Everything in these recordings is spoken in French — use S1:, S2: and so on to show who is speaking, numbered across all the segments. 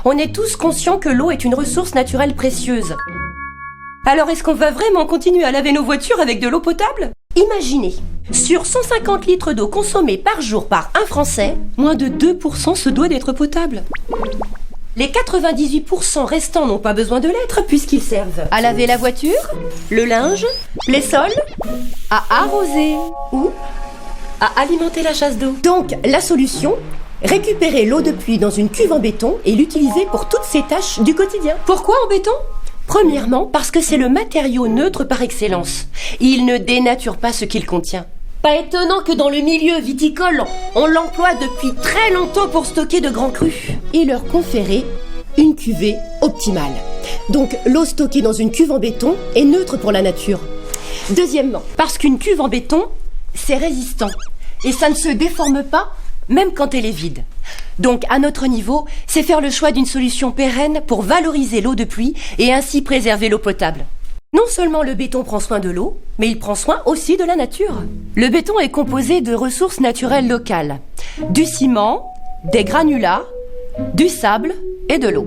S1: On est tous conscients que l'eau est une ressource naturelle précieuse. Alors est-ce qu'on va vraiment continuer à laver nos voitures avec de l'eau potable ? Imaginez, sur 150 litres d'eau consommée par jour par un Français, moins de 2% se doit d'être potable. Les 98% restants n'ont pas besoin de l'être puisqu'ils servent à laver la voiture, le linge, les sols, à arroser ou à alimenter la chasse d'eau. Donc la solution, récupérer l'eau de pluie dans une cuve en béton et l'utiliser pour toutes ces tâches du quotidien. Pourquoi en béton ? Premièrement, parce que c'est le matériau neutre par excellence. Il ne dénature pas ce qu'il contient. Pas étonnant que dans le milieu viticole, on l'emploie depuis très longtemps pour stocker de grands crus et leur conférer une cuvée optimale. Donc l'eau stockée dans une cuve en béton est neutre pour la nature. Deuxièmement, parce qu'une cuve en béton, c'est résistant et ça ne se déforme pas même quand elle est vide. Donc à notre niveau, c'est faire le choix d'une solution pérenne pour valoriser l'eau de pluie et ainsi préserver l'eau potable. Non seulement le béton prend soin de l'eau, mais il prend soin aussi de la nature. Le béton est composé de ressources naturelles locales. Du ciment, des granulats, du sable et de l'eau.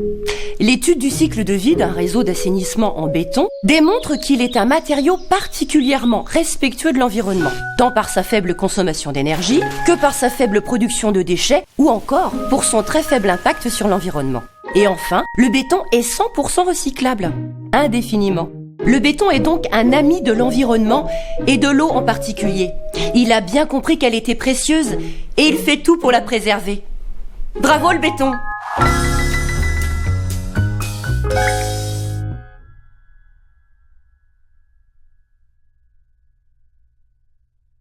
S1: L'étude du cycle de vie d'un réseau d'assainissement en béton démontre qu'il est un matériau particulièrement respectueux de l'environnement, tant par sa faible consommation d'énergie que par sa faible production de déchets ou encore pour son très faible impact sur l'environnement. Et enfin, le béton est 100% recyclable, indéfiniment. Le béton est donc un ami de l'environnement et de l'eau en particulier. Il a bien compris qu'elle était précieuse et il fait tout pour la préserver. Bravo le béton!